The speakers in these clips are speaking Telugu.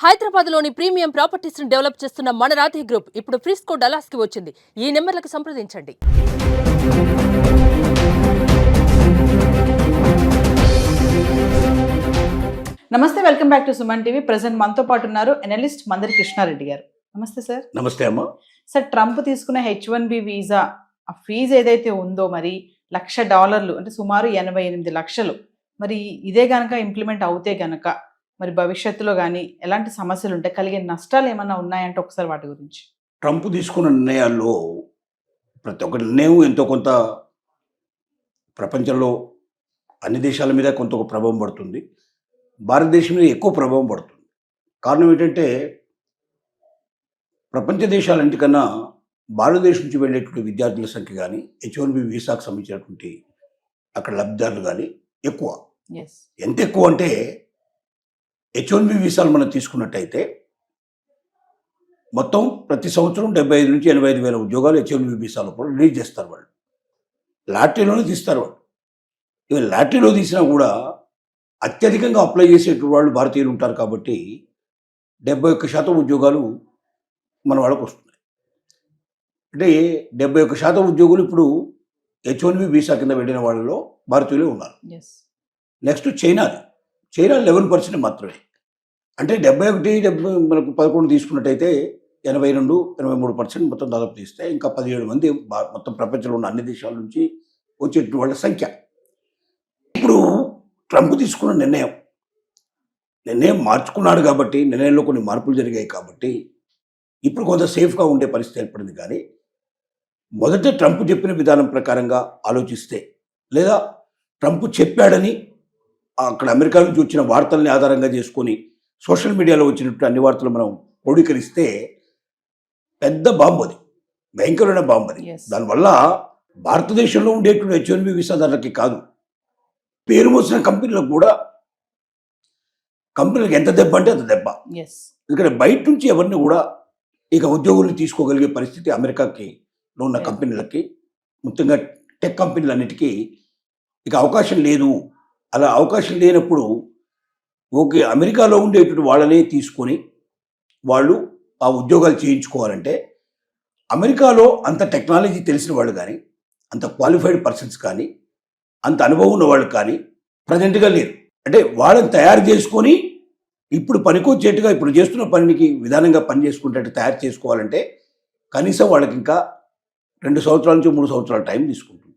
హైదరాబాద్లోని ప్రీమియం ప్రాపర్టీస్ ని డెవలప్ చేస్తున్న మన రాధే గ్రూప్ ఇప్పుడు ఫ్రిస్కో డలాస్ కి వచ్చింది. ఈ నెంబర్లకు సంప్రదించండి. నమస్తే, welcome back to Suman TV. Present మనతో పాటు ఉన్నారు అనలిస్ట్ మందరి కృష్ణారెడ్డి గారు. నమస్తే సార్. నమస్తే అమ్మా. సార్, ట్రంప్ తీసుకున్న H1B వీసా ఆ ఫీజు ఏదైతే ఉందో మరి $1,00,000 అంటే సుమారు 88 లక్షలు, మరి ఇదే గనక ఇంప్లిమెంట్ అవుతే గనక మరి భవిష్యత్తులో కానీ ఎలాంటి సమస్యలు ఉంటాయి, కలిగే నష్టాలు ఏమన్నా ఉన్నాయంటే ఒకసారి వాటి గురించి. ట్రంప్ తీసుకున్న నిర్ణయాల్లో ప్రతి ఒక్క నిర్ణయం ఎంతో కొంత ప్రపంచంలో అన్ని దేశాల మీద కొంత ఒక ప్రభావం పడుతుంది. భారతదేశం మీద ఎక్కువ ప్రభావం పడుతుంది. కారణం ఏంటంటే ప్రపంచ దేశాలన్నిటికన్నా భారతదేశం నుంచి వెళ్ళేటువంటి విద్యార్థుల సంఖ్య కానీ H1B వీసాకు సంబంధించినటువంటి అక్కడ లబ్ధిదారులు కానీ ఎక్కువ. ఎంత ఎక్కువ అంటే H1B వీసాలు మనం తీసుకున్నట్టయితే మొత్తం ప్రతి సంవత్సరం 75 నుంచి 85 వేల ఉద్యోగాలు H1B వీసాలో కూడా రిలీజ్ చేస్తారు. వాళ్ళు లాటరీలోనే తీస్తారు. వాళ్ళు ఇవి లాటరీలో తీసినా కూడా అత్యధికంగా అప్లై చేసేటువంటి వాళ్ళు భారతీయులు ఉంటారు. కాబట్టి 71% ఉద్యోగాలు మన వాళ్ళకు వస్తున్నాయి. అంటే 71% ఉద్యోగులు ఇప్పుడు H1B వీసా కింద వెళ్ళిన వాళ్ళలో భారతీయులే ఉన్నారు. నెక్స్ట్ చైనా 11% మాత్రమే. అంటే 71 మనకు 11 తీసుకున్నట్టయితే 82-83% మొత్తం దాదాపు తీస్తే ఇంకా 17 మంది మొత్తం ప్రపంచంలో ఉన్న అన్ని దేశాల నుంచి వచ్చేటువంటి వాళ్ళ సంఖ్య. ఇప్పుడు ట్రంప్ తీసుకున్న నిర్ణయం మార్చుకున్నాడు కాబట్టి, నిర్ణయంలో కొన్ని మార్పులు జరిగాయి కాబట్టి ఇప్పుడు కొంత సేఫ్గా ఉండే పరిస్థితి ఏర్పడింది. కానీ మొదట ట్రంప్ చెప్పిన విధానం ప్రకారంగా ఆలోచిస్తే, లేదా ట్రంప్ చెప్పాడని అక్కడ అమెరికా నుంచి వచ్చిన వార్తల్ని ఆధారంగా చేసుకొని సోషల్ మీడియాలో వచ్చినట్టు అన్ని వార్తలు మనం క్రోడీకరిస్తే పెద్ద బాంబు, అది భయంకరమైన బాంబు. అది దానివల్ల భారతదేశంలో ఉండేటువంటి H1B వీసాదారులకి కాదు, పేరు మోసిన కంపెనీలకు కూడా, కంపెనీలకు ఎంత దెబ్బ అంటే అంత దెబ్బ. ఎందుకంటే బయట నుంచి ఎవరిని కూడా ఇక ఉద్యోగుల్ని తీసుకోగలిగే పరిస్థితి అమెరికాకి ఉన్న కంపెనీలకి, ముఖ్యంగా టెక్ కంపెనీలన్నిటికీ ఇక అవకాశం లేదు. అలా అవకాశం లేనప్పుడు ఓకే, అమెరికాలో ఉండేటువంటి వాళ్ళనే తీసుకొని వాళ్ళు ఆ ఉద్యోగాలు చేయించుకోవాలంటే అమెరికాలో అంత టెక్నాలజీ తెలిసిన వాళ్ళు కానీ, అంత క్వాలిఫైడ్ పర్సన్స్ కానీ, అంత అనుభవం ఉన్న వాళ్ళు కానీ ప్రజెంట్గా లేరు. అంటే వాళ్ళని తయారు చేసుకొని ఇప్పుడు పనికొచ్చేట్టుగా, ఇప్పుడు చేస్తున్న పనికి విధానంగా పని చేసుకునేట్టు తయారు చేసుకోవాలంటే కనీసం వాళ్ళకి ఇంకా 2 సంవత్సరాల నుంచి 3 సంవత్సరాల టైం తీసుకుంటుంది.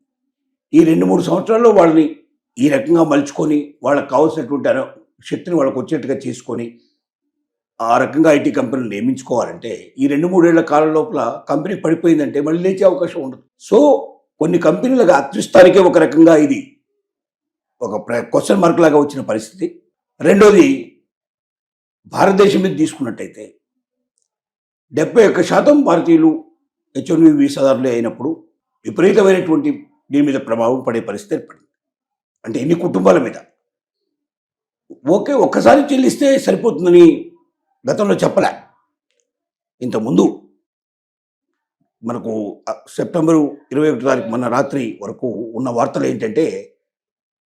ఈ 2-3 సంవత్సరాల్లో వాళ్ళని ఈ రకంగా మలుచుకొని వాళ్ళకి కావాల్సినటువంటి శక్తిని వాళ్ళకి వచ్చేట్టుగా చేసుకొని ఆ రకంగా ఐటీ కంపెనీలు నియమించుకోవాలంటే ఈ 2-3 ఏళ్ల కాలం లోపల కంపెనీ పడిపోయిందంటే మళ్ళీ లేచే అవకాశం ఉండదు. సో కొన్ని కంపెనీలకు అదృష్టానికే ఒక రకంగా ఇది ఒక క్వశ్చన్ మార్క్ లాగా వచ్చిన పరిస్థితి. రెండోది, భారతదేశం మీద తీసుకున్నట్టయితే 71% భారతీయులు H1B వీసాదారులే అయినప్పుడు విపరీతమైనటువంటి దీని మీద ప్రభావం పడే పరిస్థితి ఏర్పడింది. అంటే ఎన్ని కుటుంబాల మీద. ఓకే, ఒక్కసారి చెల్లిస్తే సరిపోతుందని గతంలో చెప్పలే. ఇంతకుముందు మనకు సెప్టెంబరు 21 తారీఖు మన రాత్రి వరకు ఉన్న వార్తలు ఏంటంటే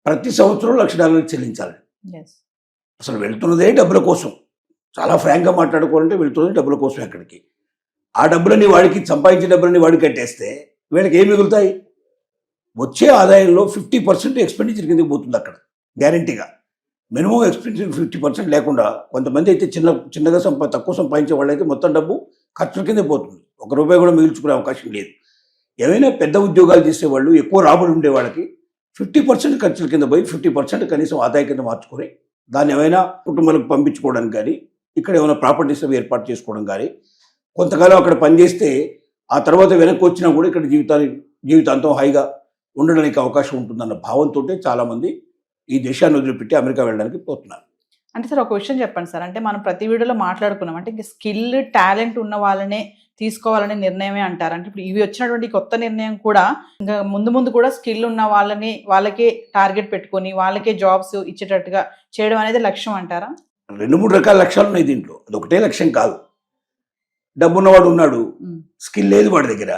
ప్రతి సంవత్సరం $1,00,000 చెల్లించాలి. అసలు వెళ్తున్నదే డబ్బుల కోసం. చాలా ఫ్రాంక్గా మాట్లాడుకోవాలంటే వెళ్తున్నది డబ్బుల కోసం. ఎక్కడికి ఆ డబ్బులని వాడికి, సంపాదించే డబ్బులని వాడికి కట్టేస్తే వీళ్ళకి ఏం మిగులుతాయి? వచ్చే ఆదాయంలో 50% ఎక్స్పెండిచర్ కిందకి పోతుంది అక్కడ గ్యారంటీగా. మినిమం ఎక్స్పెండిచర్ 50% లేకుండా కొంతమంది అయితే చిన్నగా తక్కువ సంపాదించే వాళ్ళైతే మొత్తం డబ్బు ఖర్చుల కింద పోతుంది. ₹1 కూడా మిగుల్చుకునే అవకాశం లేదు. ఏమైనా పెద్ద ఉద్యోగాలు చేసేవాళ్ళు, ఎక్కువ రాబడి ఉండే వాళ్ళకి 50% ఖర్చుల కింద పోయి 50% కనీసం ఆదాయ కింద మార్చుకొని దాన్ని ఏమైనా కుటుంబాలకు పంపించుకోవడానికి కానీ, ఇక్కడ ఏమైనా ప్రాపర్టీస్ అవి ఏర్పాటు చేసుకోవడం కానీ, కొంతకాలం అక్కడ పనిచేస్తే ఆ తర్వాత వెనక్కి వచ్చినా కూడా ఇక్కడ జీవితాంతం హాయిగా ఉండడానికి అవకాశం ఉంటుందన్న భావంతో చాలామంది ఈ దేశాన్ని వదిలిపెట్టి అమెరికా వెళ్ళడానికి పోతున్నారు. అంటే సార్, ఒక విషయం చెప్పండి సార్. అంటే మనం ప్రతి వీడియోలో మాట్లాడుకున్నాం, అంటే ఇంకా స్కిల్, టాలెంట్ ఉన్న వాళ్ళనే తీసుకోవాలనే నిర్ణయమే అంటారు. అంటే ఇప్పుడు ఇవి వచ్చినటువంటి కొత్త నిర్ణయం కూడా ఇంకా ముందు కూడా స్కిల్ ఉన్న వాళ్ళకే టార్గెట్ పెట్టుకొని వాళ్ళకే జాబ్స్ ఇచ్చేటట్టుగా చేయడం అనేది లక్ష్యం అంటారా? 2-3 రకాల లక్ష్యాలు ఉన్నాయి దీంట్లో. అది ఒకటే లక్ష్యం కాదు. డబ్బు ఉన్నవాడు ఉన్నాడు, స్కిల్ లేదు వాడి దగ్గర,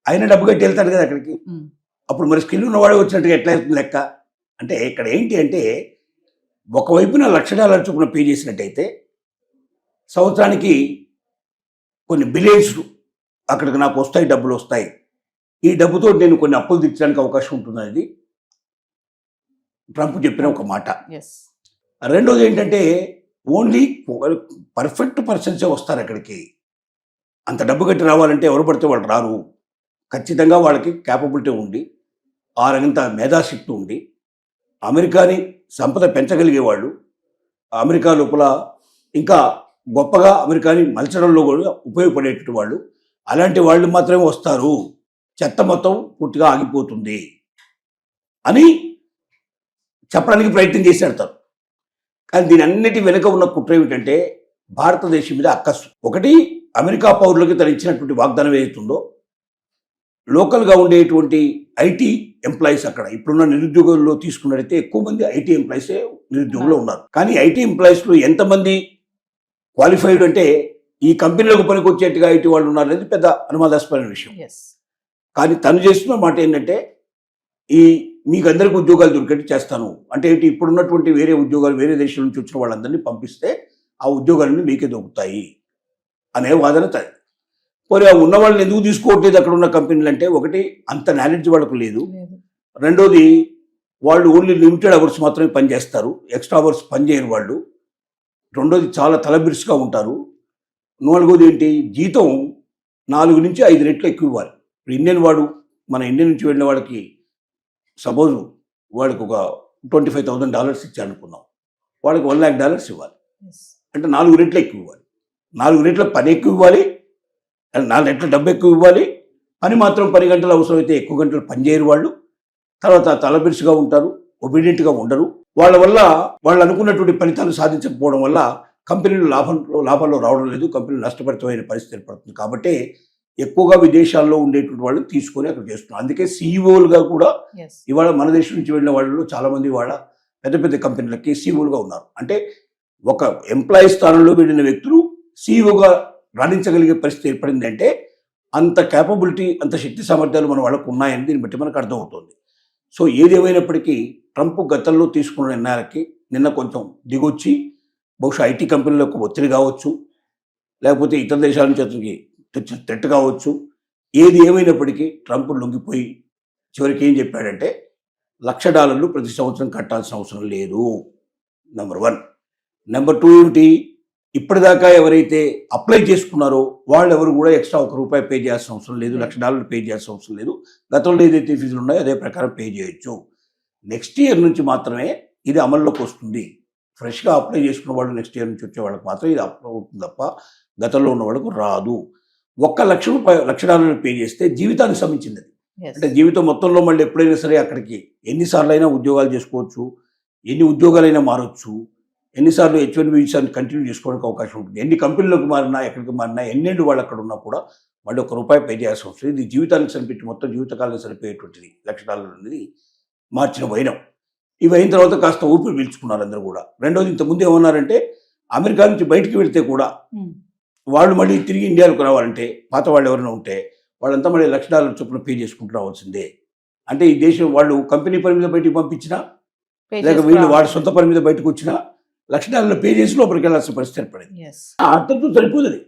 ఆయన డబ్బు కట్టి వెళ్తాడు కదా అక్కడికి. అప్పుడు మరి స్కిల్ ఉన్నవాడు వచ్చినట్టుగా ఎట్లా అవుతుంది లెక్క? అంటే ఇక్కడ ఏంటి అంటే ఒకవైపున $1,00,000 చొప్పున పే చేసినట్టయితే సంవత్సరానికి కొన్ని బిలియన్స్ అక్కడికి నాకు వస్తాయి, డబ్బులు వస్తాయి, ఈ డబ్బుతో నేను కొన్ని అప్పులు తీర్చడానికి అవకాశం ఉంటుందనేది ట్రంప్ చెప్పిన ఒక మాట. ఎస్. రెండోది ఏంటంటే ఓన్లీ పర్ఫెక్ట్ పర్సన్సే వస్తారు అక్కడికి. అంత డబ్బు కట్టి రావాలంటే ఎవరు పడితే వాళ్ళు రారు. ఖచ్చితంగా వాళ్ళకి క్యాపబిలిటీ ఉండి, ఆ రంగంత మేధాశక్తి ఉండి, అమెరికాని సంపద పెంచగలిగేవాళ్ళు, అమెరికా లోపల ఇంకా గొప్పగా అమెరికాని మలచడంలో కూడా ఉపయోగపడేటువంటి వాళ్ళు, అలాంటి వాళ్ళు మాత్రమే వస్తారు. చెత్త మొత్తం పూర్తిగా ఆగిపోతుంది అని చెప్పడానికి ప్రయత్నం చేశాడు తను. కానీ దీని అన్నిటి వెనుక ఉన్న కుట్ర ఏమిటంటే భారతదేశం మీద అక్కసు. ఒకటి, అమెరికా పౌరులకి తను ఇచ్చినటువంటి వాగ్దానం ఏదైతుందో లోకల్గా ఉండేటువంటి ఐటీ ఎంప్లాయీస్, అక్కడ ఇప్పుడున్న నిరుద్యోగుల్లో తీసుకున్నట్టయితే ఎక్కువ మంది ఐటీ ఎంప్లాయీసే నిరుద్యోగులు ఉన్నారు. కానీ ఐటీ ఎంప్లాయీస్లో ఎంతమంది క్వాలిఫైడ్ అంటే ఈ కంపెనీలకు పనికి వచ్చేట్టుగా ఐటీ వాళ్ళు ఉన్నారు అనేది పెద్ద అనుమానాస్పదమైన విషయం. ఎస్. కానీ తను చేస్తున్న మాట ఏంటంటే మీకు అందరికి ఉద్యోగాలు దొరికేట్టు చేస్తాను అంటే ఏంటి, ఇప్పుడున్నటువంటి వేరే ఉద్యోగాలు వేరే దేశం నుంచి వచ్చిన వాళ్ళందరినీ పంపిస్తే ఆ ఉద్యోగాలన్నీ మీకే దొరుకుతాయి అనే వాదన తది. పోనీ ఆ ఉన్న వాళ్ళని ఎందుకు తీసుకోవట్లేదు అక్కడ ఉన్న కంపెనీలు అంటే, ఒకటి అంత నాలెడ్జ్ వాళ్ళకు లేదు, రెండోది వాళ్ళు ఓన్లీ లిమిటెడ్ అవర్స్ మాత్రమే పనిచేస్తారు, ఎక్స్ట్రా అవర్స్ పనిచేయరు వాళ్ళు, రెండోది చాలా తలబిరుసుగా ఉంటారు, నాలుగోది ఏంటి జీతం 4 నుంచి 5 రెట్లు ఎక్కువ ఇవ్వాలి. ఇప్పుడు మన ఇండియా నుంచి వెళ్ళిన వాళ్ళకి సపోజ్ వాడికి ఒక $25,000 ఇచ్చారనుకున్నాం, వాడికి $1 lakh ఇవ్వాలి. అంటే 4 రెట్లు ఎక్కువ ఇవ్వాలి, 4 రెట్ల పని ఎక్కువ ఇవ్వాలి, 4 రెట్ల డబ్బు ఎక్కువ ఇవ్వాలి. పని మాత్రం 10 గంటలు అవసరమైతే ఎక్కువ గంటలు పనిచేయరు వాళ్ళు. తర్వాత తలబిరుసుగా ఉంటారు, ఒబీడియంట్గా ఉండరు. వాళ్ళ వల్ల వాళ్ళు అనుకున్నటువంటి ఫలితాలు సాధించకపోవడం వల్ల కంపెనీలు లాభాల్లో రావడం లేదు, కంపెనీలు నష్టపరితమైన పరిస్థితి ఏర్పడుతుంది. కాబట్టి ఎక్కువగా విదేశాల్లో ఉండేటువంటి వాళ్ళు తీసుకొని అక్కడ చేస్తున్నారు. అందుకే సీఈఓలుగా కూడా ఇవాళ మన దేశం నుంచి వెళ్ళిన వాళ్ళు చాలా మంది ఇవాళ పెద్ద పెద్ద కంపెనీలకి సీఈఓలుగా ఉన్నారు. అంటే ఒక ఎంప్లాయీ స్థానంలో వెళ్ళిన వ్యక్తులు సీఈఓగా రాణించగలిగే పరిస్థితి ఏర్పడింది అంటే అంత క్యాపబిలిటీ, అంత శక్తి సామర్థ్యాలు మన వాళ్ళకు ఉన్నాయని దీన్ని బట్టి మనకు అర్థమవుతుంది. సో ఏదేమైనప్పటికీ ట్రంప్ గతంలో తీసుకున్న నిర్ణయాలకి నిన్న కొంచెం దిగొచ్చి బహుశా ఐటీ కంపెనీలకు ఒత్తిడి కావచ్చు, లేకపోతే ఇతర దేశాల నుంచి అతనికి తెచ్చిన థ్రెట్ కావచ్చు, ఏది ఏమైనప్పటికీ ట్రంప్ లొంగిపోయి చివరికి ఏం చెప్పాడంటే $1,00,000 ప్రతి సంవత్సరం కట్టాల్సిన అవసరం లేదు, నెంబర్ 1. నెంబర్ 2 ఏమిటి, ఇప్పటిదాకా ఎవరైతే అప్లై చేసుకున్నారో వాళ్ళు ఎవరు కూడా ఎక్స్ట్రా $1 పే చేయాల్సిన అవసరం లేదు, $1,00,000 పే చేయాల్సిన అవసరం లేదు. గతంలో ఏదైతే ఫీజులు ఉన్నాయో అదే ప్రకారం పే చేయొచ్చు. నెక్స్ట్ ఇయర్ నుంచి మాత్రమే ఇది అమల్లోకి వస్తుంది. ఫ్రెష్గా అప్లై చేసుకున్న వాళ్ళు నెక్స్ట్ ఇయర్ నుంచి వచ్చే వాళ్ళకి మాత్రం ఇది అప్లై అవుతుంది తప్ప గతంలో ఉన్న వాళ్ళకు రాదు. $1,00,000 పే చేస్తే జీవితానికి సంబంధించింది అది. అంటే జీవితం మొత్తంలో మళ్ళీ ఎప్పుడైనా సరే అక్కడికి ఎన్నిసార్లు అయినా ఉద్యోగాలు చేసుకోవచ్చు, ఎన్ని ఉద్యోగాలైనా మారచ్చు, ఎన్నిసార్లు H-1B వీసాని కంటిన్యూ చేసుకోవడానికి అవకాశం ఉంటుంది. ఎన్ని కంపెనీలకు మారినా, ఎక్కడికి మారినా, ఎన్నేళ్ళు వాళ్ళు అక్కడ ఉన్నా కూడా మళ్ళీ $1 పే చేయాల్సి వస్తుంది. ఇది జీవితానికి సరిపెట్టి మొత్తం జీవితకాలానికి సరిపోయేటువంటిది. $1,00,000 అనేది మార్చిన వైనం. ఇవి అయిన తర్వాత కాస్త ఊపిరి పీల్చుకున్నారు అందరూ కూడా. రెండోది, ఇంతకుముందు ఏమన్నారంటే అమెరికా నుంచి బయటికి వెళితే కూడా వాళ్ళు మళ్ళీ తిరిగి ఇండియాలోకి రావాలంటే పాత వాళ్ళు ఎవరైనా ఉంటే వాళ్ళంతా మళ్ళీ $1,00,000 చొప్పున పే చేసుకుంటూ రావాల్సిందే. అంటే ఈ దేశం వాళ్ళు కంపెనీ పని మీద బయటికి పంపించినా లేక వీళ్ళు వాడి సొంత పని మీద బయటకు వచ్చినా $1,00,000 పే చేసి లోపలికి వెళ్ళాల్సిన పరిస్థితి ఏర్పడింది. ఆ అర్థంతో సరిపోతుంది.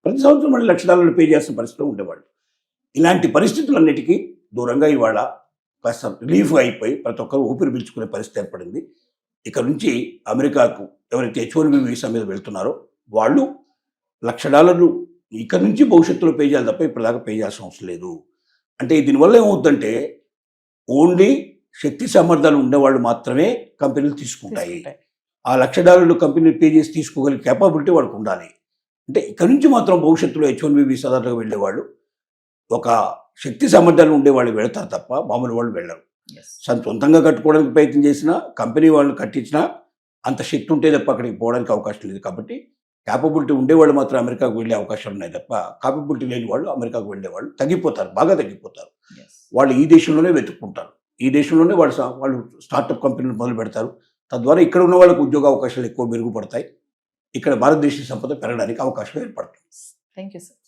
ప్రతి సంవత్సరం మళ్ళీ $1,00,000 పే చేయాల్సిన పరిస్థితిలో ఉండేవాళ్ళు. ఇలాంటి పరిస్థితులన్నిటికీ దూరంగా ఇవాళ కాస్త రిలీఫ్గా అయిపోయి ప్రతి ఒక్కరు ఊపిరి పీల్చుకునే పరిస్థితి ఏర్పడింది. ఇక నుంచి అమెరికాకు ఎవరైతే H-1B వీసా మీద వెళ్తున్నారో వాళ్ళు $1,00,000 ఇక్కడ నుంచి భవిష్యత్తులో పే చేయాలి తప్ప ఇప్పటిదాకా పే చేయాల్సిన అవసరం లేదు. అంటే దీనివల్ల ఏమవుతుందంటే ఓన్లీ శక్తి సామర్థ్యాలు ఉండేవాళ్ళు మాత్రమే కంపెనీలు తీసుకుంటాయి. ఆ $1,00,000 కంపెనీ పే చేసి తీసుకోగలిగే కేపబిలిటీ వాళ్ళకు ఉండాలి. అంటే ఇక్కడ నుంచి మాత్రం భవిష్యత్తులో H-1B వీసాదారులుగా వెళ్ళేవాళ్ళు ఒక శక్తి సామర్థ్యాలు ఉండేవాళ్ళు వెళతారు తప్ప మామూలు వాళ్ళు వెళ్ళరు. సొంతంగా కట్టుకోవడానికి ప్రయత్నం చేసినా, కంపెనీ వాళ్ళు కట్టించినా అంత శక్తి ఉంటే తప్ప అక్కడికి పోవడానికి అవకాశం లేదు. కాబట్టి క్యాపబిలిటీ ఉండేవాళ్ళు మాత్రం అమెరికాకు వెళ్ళే అవకాశాలు ఉన్నాయి తప్ప కాపబిలిటీ లేని వాళ్ళు అమెరికాకు వెళ్ళేవాళ్ళు తగ్గిపోతారు, బాగా తగ్గిపోతారు. వాళ్ళు ఈ దేశంలోనే వెతుక్కుంటారు, ఈ దేశంలోనే వాళ్ళు స్టార్టప్ కంపెనీలు మొదలు పెడతారు. తద్వారా ఇక్కడ ఉన్న వాళ్ళకు ఉద్యోగ అవకాశాలు ఎక్కువ మెరుగుపడతాయి. ఇక్కడ భారతదేశ సంపద పెరగడానికి అవకాశం ఏర్పడుతుంది. Thank you sir.